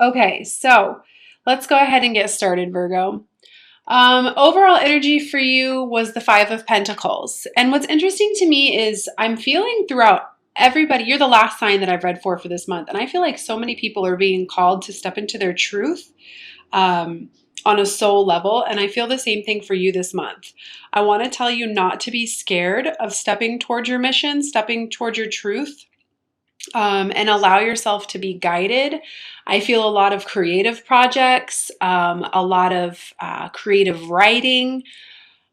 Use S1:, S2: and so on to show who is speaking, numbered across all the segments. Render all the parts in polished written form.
S1: Okay, so let's go ahead and get started, Virgo. Overall energy for you was the Five of Pentacles. And what's interesting to me is I'm feeling throughout everybody, you're the last sign that I've read for this month. And I feel like so many people are being called to step into their truth um, on a soul level. And I feel the same thing for you this month. I want to tell you not to be scared of stepping towards your mission, stepping towards your truth, and allow yourself to be guided. I feel a lot of creative projects, a lot of creative writing,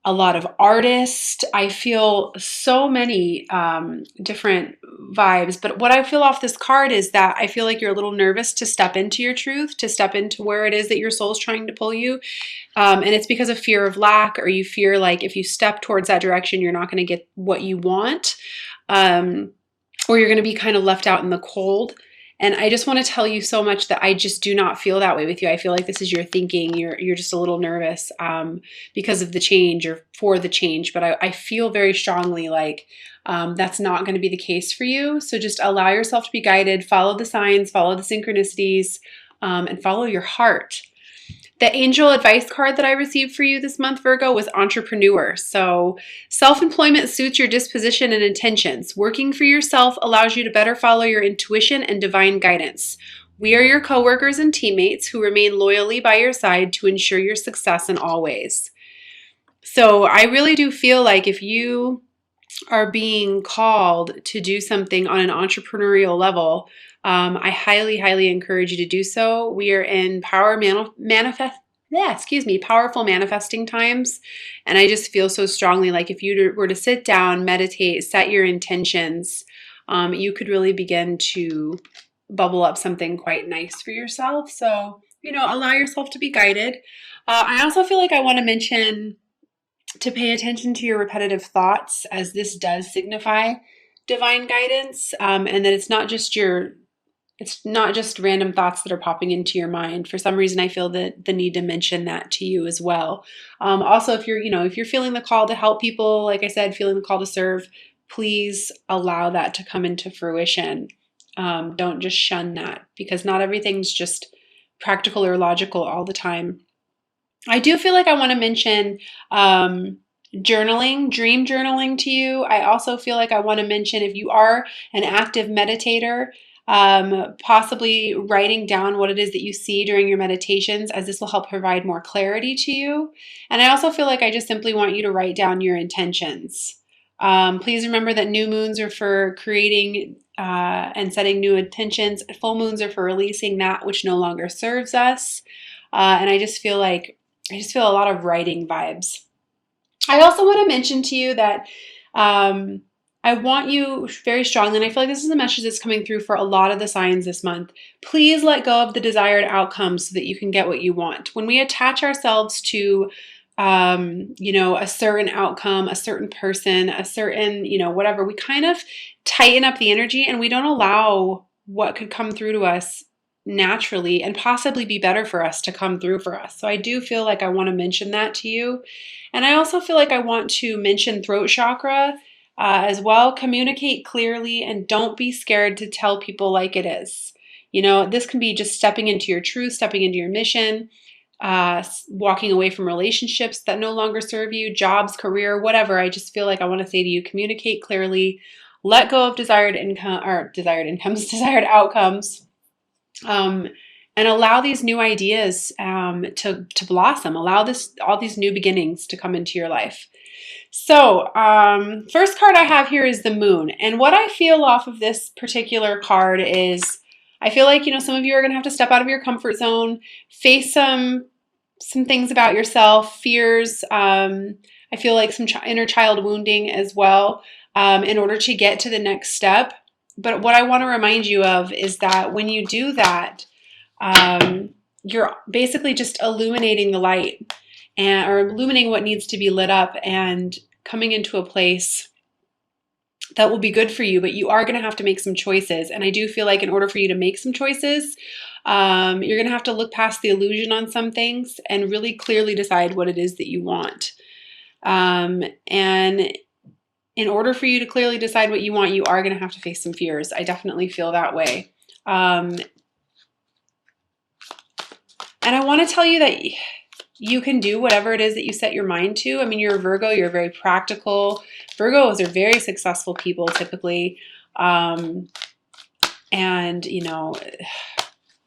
S1: a lot of artists. I feel so many different vibes. But what I feel off this card is that I feel like you're a little nervous to step into your truth, to step into where it is that your soul's trying to pull you. And it's because of fear of lack, or you fear like if you step towards that direction, you're not going to get what you want. Or you're going to be kind of left out in the cold. And I just want to tell you so much that I just do not feel that way with you. I feel like this is your thinking. You're just a little nervous because of the change or for the change. But I feel very strongly like that's not going to be the case for you. So just allow yourself to be guided. Follow the signs, follow the synchronicities, and follow your heart. The angel advice card that I received for you this month, Virgo, was entrepreneur. So self-employment suits your disposition and intentions. Working for yourself allows you to better follow your intuition and divine guidance. We are your coworkers and teammates who remain loyally by your side to ensure your success in all ways. So I really do feel like if you are being called to do something on an entrepreneurial level, I highly, highly encourage you to do so. We are in powerful manifesting times. And I just feel so strongly like if you were to sit down, meditate, set your intentions, you could really begin to bubble up something quite nice for yourself. So, allow yourself to be guided. I also feel like I want to mention to pay attention to your repetitive thoughts, as this does signify divine guidance, and that it's not just random thoughts that are popping into your mind. For some reason, I feel the need to mention that to you as well. Also, if you're feeling the call to help people, like I said, feeling the call to serve, please allow that to come into fruition. Don't just shun that, because not everything's just practical or logical all the time. I do feel like I want to mention journaling, dream journaling to you. I also feel like I want to mention, if you are an active meditator, possibly writing down what it is that you see during your meditations, as this will help provide more clarity to you. And I also feel like I just simply want you to write down your intentions. Please remember that new moons are for creating and setting new intentions. Full moons are for releasing that which no longer serves us. And I just feel a lot of writing vibes. I also want to mention to you that I want you very strongly, and I feel like this is a message that's coming through for a lot of the signs this month. Please let go of the desired outcomes so that you can get what you want. When we attach ourselves to, a certain outcome, a certain person, a certain, whatever, we kind of tighten up the energy and we don't allow what could come through to us naturally and possibly be better for us to come through for us. So I do feel like I want to mention that to you. And I also feel like I want to mention throat chakra as well. Communicate clearly and don't be scared to tell people like it is. This can be just stepping into your truth, stepping into your mission, walking away from relationships that no longer serve you, jobs, career, whatever. I just feel like I want to say to you, communicate clearly, let go of desired desired outcomes. And allow these new ideas to blossom. Allow all these new beginnings to come into your life. So, first card I have here is the Moon. And what I feel off of this particular card is, I feel like, some of you are going to have to step out of your comfort zone, face some things about yourself, fears. I feel like some inner child wounding as well, in order to get to the next step. But what I want to remind you of is that when you do that, you're basically just illuminating the light or illuminating what needs to be lit up and coming into a place that will be good for you. But you are going to have to make some choices. And I do feel like in order for you to make some choices, you're going to have to look past the illusion on some things and really clearly decide what it is that you want. And in order for you to clearly decide what you want, you are going to have to face some fears. I definitely feel that way. And I want to tell you that you can do whatever it is that you set your mind to. I mean, you're a Virgo, you're very practical. Virgos are very successful people typically. And, you know,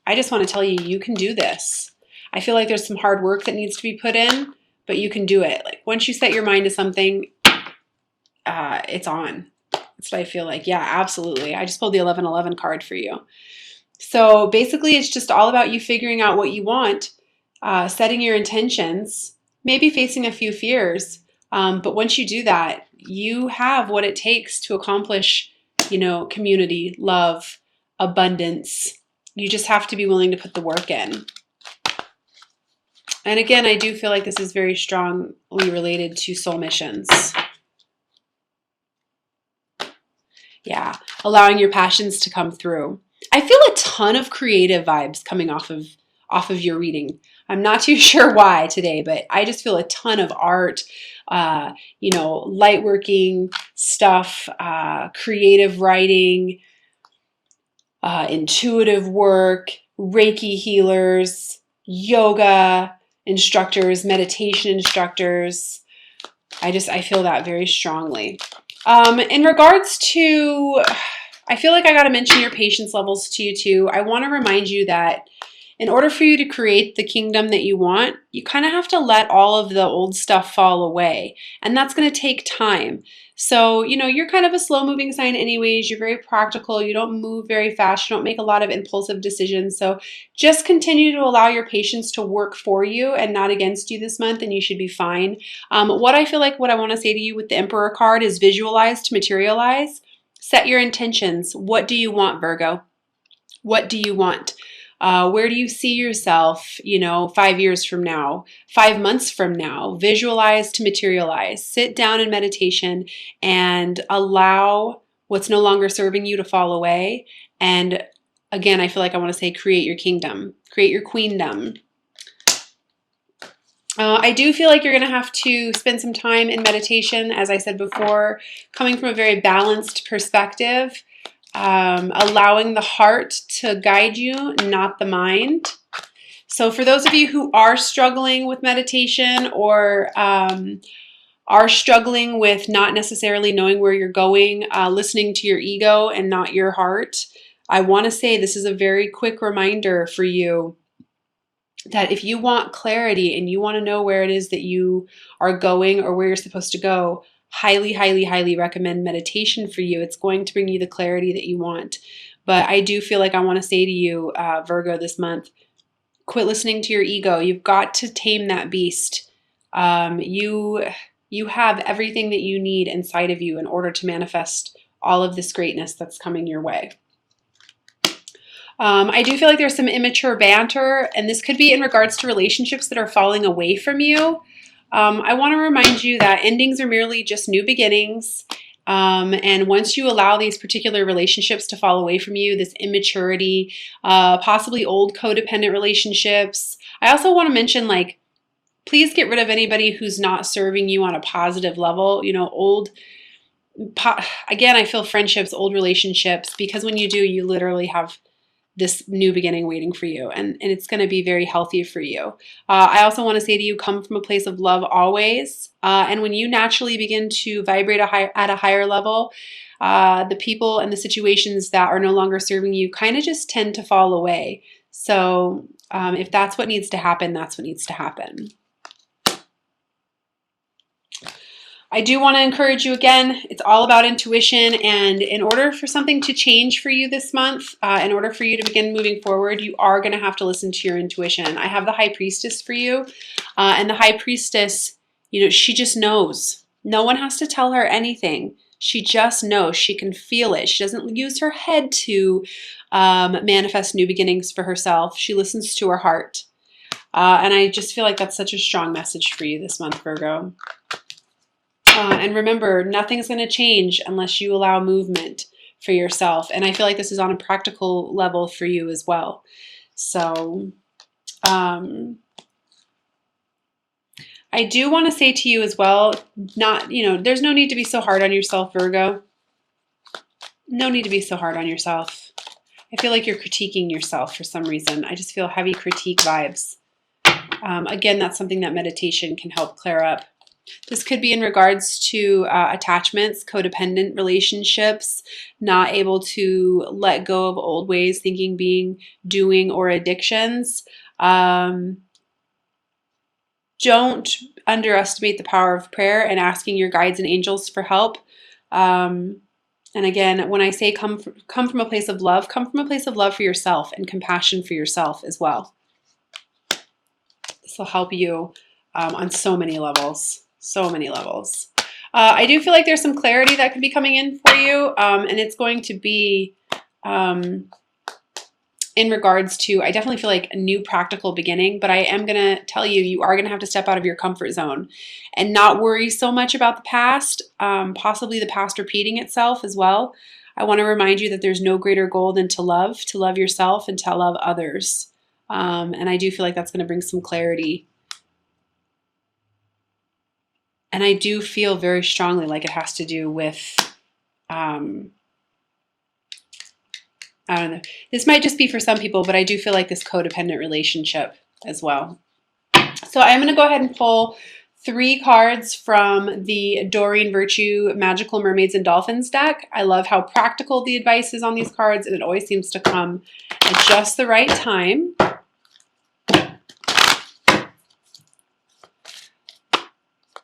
S1: I just want to tell you, you can do this. I feel like there's some hard work that needs to be put in, but you can do it. Like once you set your mind to something, it's on. That's what I feel like. Yeah, absolutely. I just pulled the 1111 card for you. So basically, it's just all about you figuring out what you want, setting your intentions, maybe facing a few fears. But once you do that, you have what it takes to accomplish, you know, community, love, abundance. You just have to be willing to put the work in. And again, I do feel like this is very strongly related to soul missions. Yeah, allowing your passions to come through. I feel a ton of creative vibes coming off of your reading. I'm not too sure why today, but I just feel a ton of art, you know, light working stuff, creative writing, intuitive work, Reiki healers, yoga instructors, meditation instructors. I feel that very strongly. In regards to, I feel like I got to mention your patience levels to you too. I want to remind you that in order for you to create the kingdom that you want, you kind of have to let all of the old stuff fall away. And that's going to take time. So, you know, you're kind of a slow moving sign anyways. You're very practical. You don't move very fast. You don't make a lot of impulsive decisions. So just continue to allow your patience to work for you and not against you this month, and you should be fine. What I feel like what I want to say to you with the Emperor card is visualize to materialize. Set your intentions. What do you want, Virgo? What do you want? Where do you see yourself, you know, 5 years from now, 5 months from now? Visualize to materialize. Sit down in meditation and allow what's no longer serving you to fall away. And again, I feel like I want to say create your kingdom, create your queendom. I do feel like you're going to have to spend some time in meditation, as I said before, coming from a very balanced perspective. Allowing the heart to guide you, not the mind. So for those of you who are struggling with meditation or are struggling with not necessarily knowing where you're going, listening to your ego and not your heart, I want to say this is a very quick reminder for you that if you want clarity and you want to know where it is that you are going or where you're supposed to go, highly, highly, highly recommend meditation for you. It's going to bring you the clarity that you want. But I do feel like I want to say to you, Virgo, this month, quit listening to your ego. You've got to tame that beast. You have everything that you need inside of you in order to manifest all of this greatness that's coming your way. I do feel like there's some immature banter, and this could be in regards to relationships that are falling away from you. I want to remind you that endings are merely just new beginnings. And once you allow these particular relationships to fall away from you, this immaturity, possibly old codependent relationships. I also want to mention, like, please get rid of anybody who's not serving you on a positive level. You know, again, I feel friendships, old relationships, because when you do, you literally have this new beginning waiting for you, and it's going to be very healthy for you. I also want to say to you, come from a place of love always, and when you naturally begin to vibrate at a higher level, the people and the situations that are no longer serving you kind of just tend to fall away. So if that's what needs to happen, that's what needs to happen. I do want to encourage you again, it's all about intuition, and in order for something to change for you this month, in order for you to begin moving forward, you are going to have to listen to your intuition. I have the High Priestess for you, and the High Priestess, you know, she just knows. No one has to tell her anything. She just knows. She can feel it. She doesn't use her head to manifest new beginnings for herself. She listens to her heart. And I just feel like that's such a strong message for you this month, Virgo. And remember, nothing's going to change unless you allow movement for yourself. And I feel like this is on a practical level for you as well. So I do want to say to you as well, there's no need to be so hard on yourself, Virgo. No need to be so hard on yourself. I feel like you're critiquing yourself for some reason. I just feel heavy critique vibes. Again, that's something that meditation can help clear up. This could be in regards to attachments, codependent relationships, not able to let go of old ways, thinking, being, doing, or addictions. Don't underestimate the power of prayer and asking your guides and angels for help. And again, when I say come from a place of love, come from a place of love for yourself and compassion for yourself as well. This will help you on so many levels, so many levels. I do feel like there's some clarity that could be coming in for you, and it's going to be in regards to, I definitely feel like a new practical beginning, but I am going to tell you, you are going to have to step out of your comfort zone and not worry so much about the past, possibly the past repeating itself as well. I want to remind you that there's no greater goal than to love yourself and to love others. And I do feel like that's going to bring some clarity. And I do feel very strongly like it has to do with, I don't know. This might just be for some people, but I do feel like this codependent relationship as well. So I'm going to go ahead and pull 3 cards from the Doreen Virtue Magical Mermaids and Dolphins deck. I love how practical the advice is on these cards, and it always seems to come at just the right time.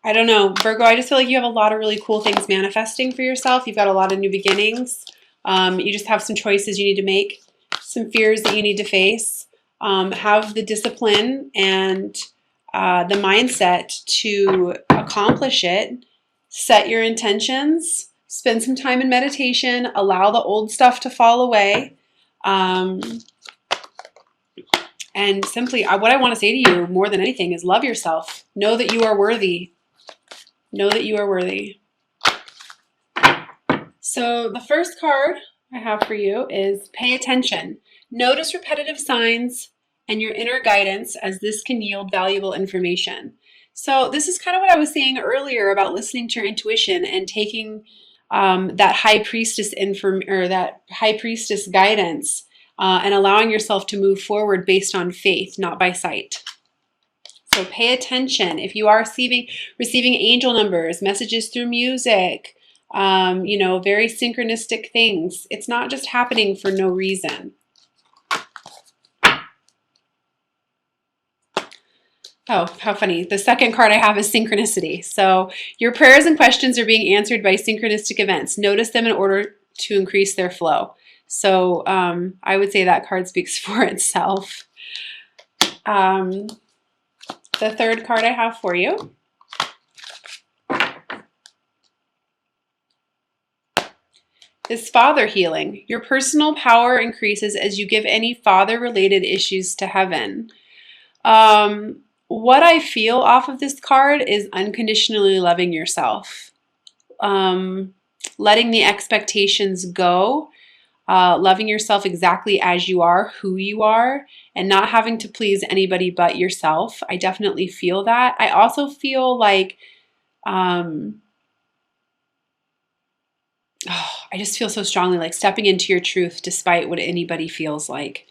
S1: I don't know, Virgo, I just feel like you have a lot of really cool things manifesting for yourself. You've got a lot of new beginnings. You just have some choices you need to make, some fears that you need to face. Have the discipline and the mindset to accomplish it. Set your intentions. Spend some time in meditation. Allow the old stuff to fall away. And simply, what I want to say to you more than anything is love yourself. Know that you are worthy. Know that you are worthy. So the first card I have for you is pay attention. Notice repetitive signs and your inner guidance, as this can yield valuable information. So this is kind of what I was saying earlier about listening to your intuition and taking that high priestess guidance and allowing yourself to move forward based on faith, not by sight. So pay attention. If you are receiving angel numbers, messages through music, very synchronistic things, it's not just happening for no reason. Oh, how funny. The second card I have is synchronicity. So your prayers and questions are being answered by synchronistic events. Notice them in order to increase their flow. So I would say that card speaks for itself. The third card I have for you is father healing. Your personal power increases as you give any father-related issues to heaven. What I feel off of this card is unconditionally loving yourself. Letting the expectations go. Loving yourself exactly as you are, who you are, and not having to please anybody but yourself. I definitely feel that. I also feel like I just feel so strongly like stepping into your truth despite what anybody feels like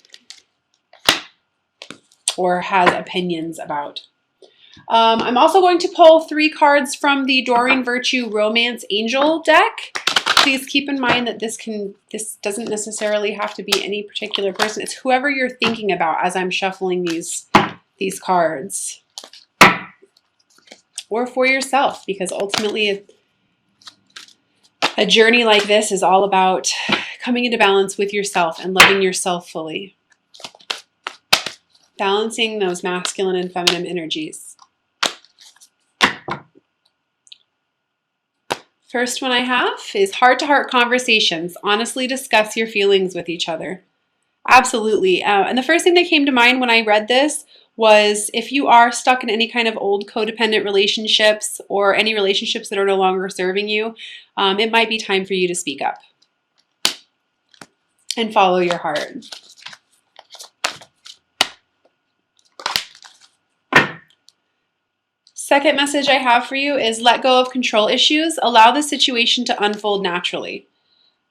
S1: or has opinions about. I'm also going to pull 3 cards from the Doreen Virtue Romance Angel deck. Please keep in mind that this doesn't necessarily have to be any particular person. It's whoever you're thinking about as I'm shuffling these cards. Or for yourself, because ultimately a journey like this is all about coming into balance with yourself and loving yourself fully. Balancing those masculine and feminine energies. First one I have is heart-to-heart conversations. Honestly discuss your feelings with each other. Absolutely. And the first thing that came to mind when I read this was if you are stuck in any kind of old codependent relationships or any relationships that are no longer serving you, it might be time for you to speak up and follow your heart. Second message I have for you is let go of control issues. Allow the situation to unfold naturally.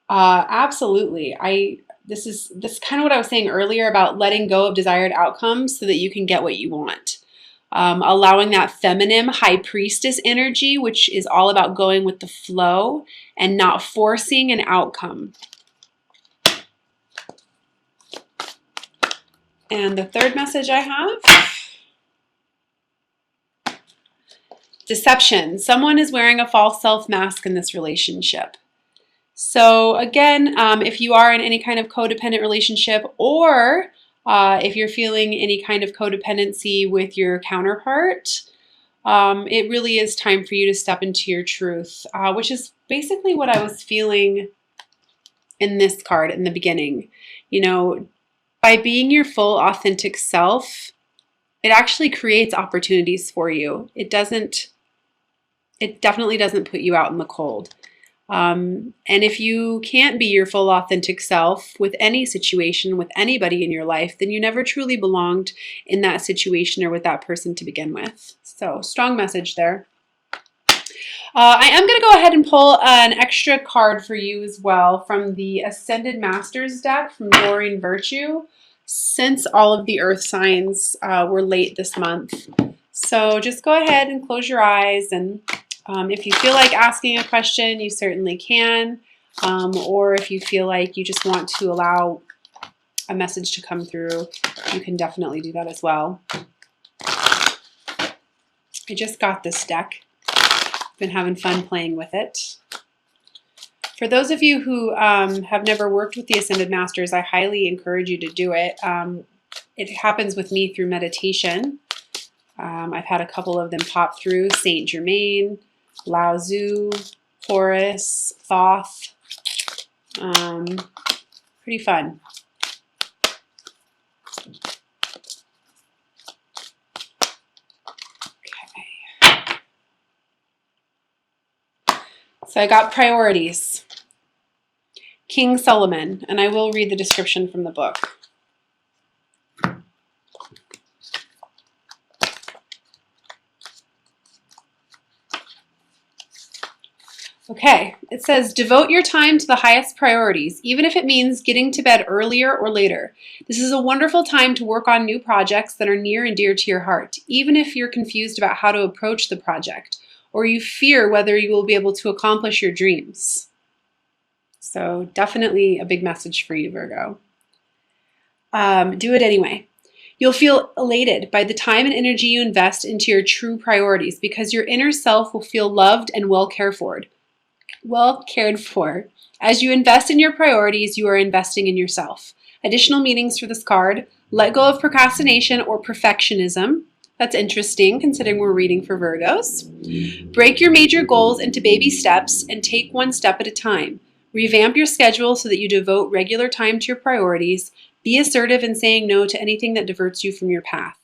S1: Absolutely. This is kind of what I was saying earlier about letting go of desired outcomes so that you can get what you want. allowing that feminine high priestess energy, which is all about going with the flow and not forcing an outcome. And the third message I have, deception. Someone is wearing a false self mask in this relationship. So again, if you are in any kind of codependent relationship, or if you're feeling any kind of codependency with your counterpart, it really is time for you to step into your truth, which is basically what I was feeling in this card in the beginning. You know, by being your full authentic self, it actually creates opportunities for you. It definitely doesn't put you out in the cold. And if you can't be your full authentic self with any situation, with anybody in your life, then you never truly belonged in that situation or with that person to begin with. So strong message there. I am going to go ahead and pull an extra card for you as well from the Ascended Masters deck from Doreen Virtue, since all of the earth signs were late this month. So just go ahead and close your eyes, and if you feel like asking a question, you certainly can. Or if you feel like you just want to allow a message to come through, you can definitely do that as well. I just got this deck. Been having fun playing with it. For those of you who have never worked with the Ascended Masters, I highly encourage you to do it. It happens with me through meditation. I've had a couple of them pop through: Saint Germain, Lao Tzu, Horus, Thoth. Pretty fun. Okay. So I got priorities. King Solomon, and I will read the description from the book. Okay, it says, devote your time to the highest priorities, even if it means getting to bed earlier or later. This is a wonderful time to work on new projects that are near and dear to your heart, even if you're confused about how to approach the project, or you fear whether you will be able to accomplish your dreams. So definitely a big message for you, Virgo. Do it anyway. You'll feel elated by the time and energy you invest into your true priorities, because your inner self will feel loved and well cared for. As you invest in your priorities, you are investing in yourself. Additional meanings for this card: let go of procrastination or perfectionism. That's interesting considering we're reading for Virgos. Break your major goals into baby steps and take one step at a time. Revamp your schedule so that you devote regular time to your priorities. Be assertive in saying no to anything that diverts you from your path.